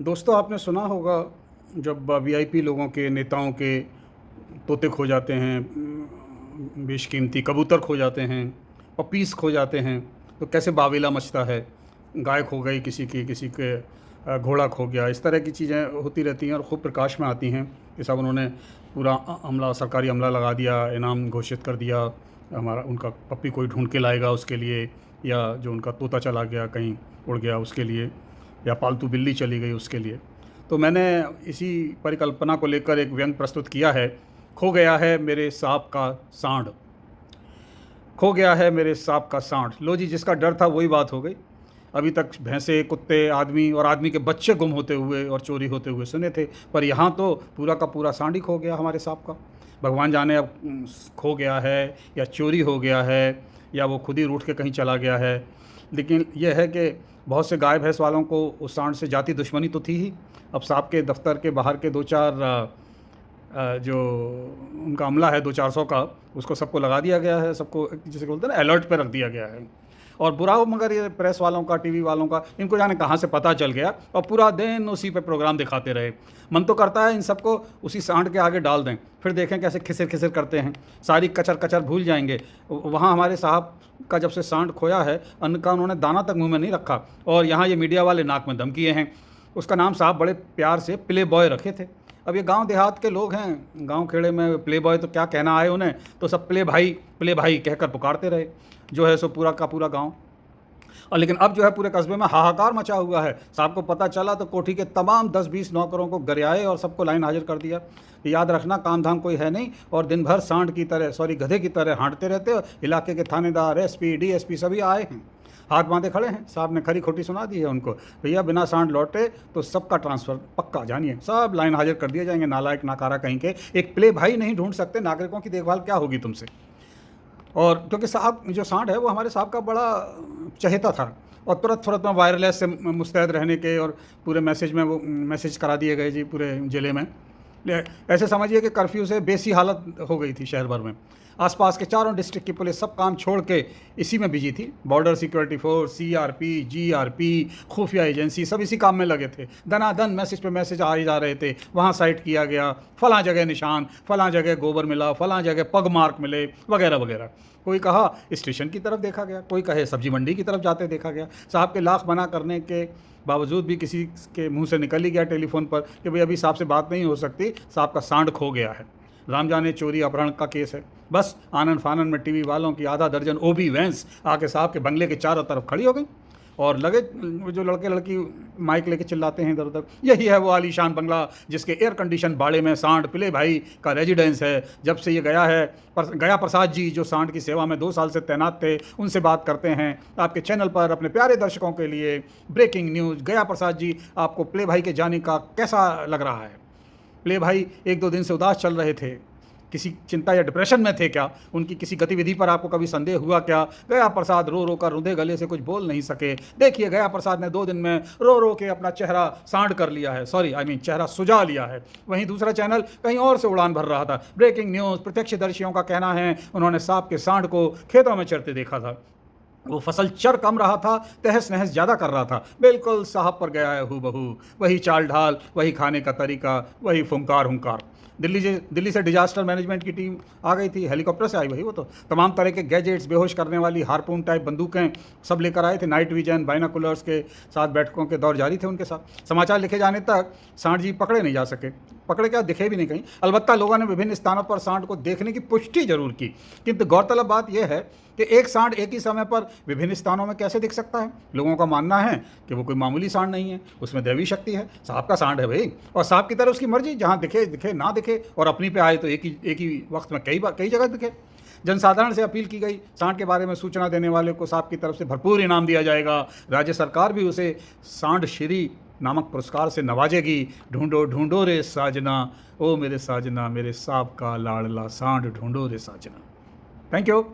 दोस्तों, आपने सुना होगा जब वीआईपी लोगों के, नेताओं के तोते खो जाते हैं, बेशकीमती कबूतर खो जाते हैं, पपीज़ खो जाते हैं, तो कैसे वावेला मचता है। गाय खो गई किसी की, किसी के घोड़ा खो गया। इस तरह की चीज़ें होती रहती हैं और खूब प्रकाश में आती हैं कि साहब उन्होंने पूरा अमला, सरकारी अमला लगा दिया, इनाम घोषित कर दिया, हमारा उनका पप्पी कोई ढूंढ के लाएगा उसके लिए, या जो उनका तोता चला गया कहीं उड़ गया उसके लिए, या पालतू बिल्ली चली गई उसके लिए। तो मैंने इसी परिकल्पना को लेकर एक व्यंग प्रस्तुत किया है। खो गया है मेरे सांप का सांड, खो गया है मेरे सांप का सांड। लो जी, जिसका डर था वही बात हो गई। अभी तक भैंसे, कुत्ते, आदमी और आदमी के बच्चे गुम होते हुए और चोरी होते हुए सुने थे, पर यहाँ तो पूरा का पूरा सांड ही खो गया हमारे सांप का। भगवान जाने अब खो गया है या चोरी हो गया है या वो खुद ही रूठ के कहीं चला गया है। लेकिन यह है कि बहुत से गाय भैंस वालों को उस सांड से जाति दुश्मनी तो थी ही। अब सांप के दफ्तर के बाहर के दो चार जो उनका अमला है, 200-400 का, उसको सबको लगा दिया गया है, सबको जिसे बोलते हैं ना, अलर्ट पे रख दिया गया है। और बुरा हो मगर ये प्रेस वालों का, टीवी वालों का, इनको जाने कहाँ से पता चल गया और पूरा दिन उसी पे प्रोग्राम दिखाते रहे। मन तो करता है इन सबको उसी सांड के आगे डाल दें, फिर देखें कैसे खिसर खिसर करते हैं, सारी कचर कचर भूल जाएंगे। वहाँ हमारे साहब का जब से सांड खोया है, अन्न का उन्होंने दाना तक मुँह में नहीं रखा, और यहाँ ये मीडिया वाले नाक में दम किए हैं। उसका नाम साहब बड़े प्यार से प्ले बॉय रखे थे। अब ये गांव देहात के लोग हैं, गांव खेड़े में प्ले बॉय तो क्या कहना आए उन्हें, तो सब प्ले भाई कहकर पुकारते रहे, जो है सो पूरा का पूरा गांव। और लेकिन अब जो है पूरे कस्बे में हाहाकार मचा हुआ है। साहब को पता चला तो कोठी के तमाम 10-20 नौकरों को गरियाए और सबको लाइन हाजिर कर दिया। याद रखना, काम धाम कोई है नहीं और दिन भर सांड की तरह, सॉरी गधे की तरह हाँटते रहते हो। इलाके के थानेदार, एसपी, डीएसपी सभी आए हैं, हाथ बांधे खड़े हैं। साहब ने खरी खोटी सुना दी है उनको, भैया बिना सांड लौटे तो सबका ट्रांसफ़र पक्का, जानिए सब लाइन हाजिर कर दिए जाएंगे। नालायक नाकारा कहीं के, एक प्ले भाई नहीं ढूंढ सकते, नागरिकों की देखभाल क्या होगी तुमसे। और क्योंकि साहब जो सांड है वो हमारे साहब का बड़ा चहेता था, और तुरंत में वायरलेस से मुस्तैद रहने के, और पूरे मैसेज में वो मैसेज करा दिए गए जी पूरे ज़िले में। ऐसे समझिए कि कर्फ्यू से बेसी हालत हो गई थी शहर भर में। आसपास के चारों डिस्ट्रिक्ट की पुलिस सब काम छोड़ के इसी में बिजी थी। Border security force, CRP, GRP, खुफिया एजेंसी सब इसी काम में लगे थे। दनादन मैसेज पे मैसेज आ ही जा रहे थे। वहाँ साइट किया गया, फलां जगह निशान, फलां जगह गोबर मिला, फलां जगह पग मार्क मिले, वगैरह वगैरह। कोई कहा स्टेशन की तरफ देखा गया, कोई कहे सब्जी मंडी की तरफ जाते देखा गया। साहब के लाख मना करने के बावजूद भी किसी के मुंह से निकल ही गया टेलीफोन पर कि भाई अभी साहब से बात नहीं हो सकती, साहब का सांड खो गया है। राम जाने चोरी अपहरण का केस है। बस आनन फानन में टीवी वालों की आधा दर्जन ओबी वैंस आके साहब के बंगले के चारों तरफ खड़ी हो गई और लगे जो लड़के लड़की माइक लेके चिल्लाते हैं इधर उधर, यही है वो आलीशान बंगला जिसके एयर कंडीशन बाड़े में सांड पिले भाई का रेजिडेंस है। जब से ये गया है, गया प्रसाद जी जो सांड की सेवा में 2 साल से तैनात थे, उनसे बात करते हैं आपके चैनल पर अपने प्यारे दर्शकों के लिए। ब्रेकिंग न्यूज़, गया प्रसाद जी, आपको प्ले भाई के जाने का कैसा लग रहा है? प्ले भाई 1-2 दिन से उदास चल रहे थे, किसी चिंता या डिप्रेशन में थे क्या? उनकी किसी गतिविधि पर आपको कभी संदेह हुआ क्या? गया प्रसाद रो रो कर रुंधे गले से कुछ बोल नहीं सके। देखिए, गया प्रसाद ने 2 दिन में रो रो के अपना चेहरा सांड कर लिया है, चेहरा सुजा लिया है। वहीं दूसरा चैनल कहीं और से उड़ान भर रहा था। ब्रेकिंग न्यूज़, प्रत्यक्षदर्शियों का कहना है उन्होंने सांप के सांड को खेतों में चरते देखा था। वो फसल चर कम रहा था, तहस नहस ज़्यादा कर रहा था। बिल्कुल साहब पर गया है हूबहू, वही चाल ढाल, वही खाने का तरीका, वही फुंकार हुंकार। दिल्ली से डिजास्टर मैनेजमेंट की टीम आ गई थी, हेलीकॉप्टर से आई वही, वो तो तमाम तरह के गैजेट्स, बेहोश करने वाली हारपून टाइप बंदूकें सब लेकर आए थे। नाइट विजन, बाइनाकुलर्स के साथ बैठकों के दौर जारी थे उनके साथ। समाचार लिखे जाने तक सांड जी पकड़े नहीं जा सके, पकड़े क्या, दिखे भी नहीं कहीं। अलबत्ता लोगों ने विभिन्न स्थानों पर सांड को देखने की पुष्टि जरूर की, किंतु गौरतलब बात यह है कि एक सांड एक ही समय पर विभिन्न स्थानों में कैसे दिख सकता है। लोगों का मानना है कि वो कोई मामूली सांड नहीं है, उसमें दैवी शक्ति है। साहब का सांड है भाई, और साहब की तरह उसकी मर्जी, जहाँ दिखे दिखे, ना दिखे, और अपनी पे आए तो एक ही वक्त में कई जगह दिखे। जनसाधारण से अपील की गई, सांड के बारे में सूचना देने वाले को साहब की तरफ से भरपूर इनाम दिया जाएगा। राज्य सरकार भी उसे सांड श्री नामक पुरस्कार से नवाजेगी। ढूंढो ढूंढो रे साजना, ओ मेरे साजना, मेरे सांप का लाडला सांड ढूंढो रे साजना। Thank you.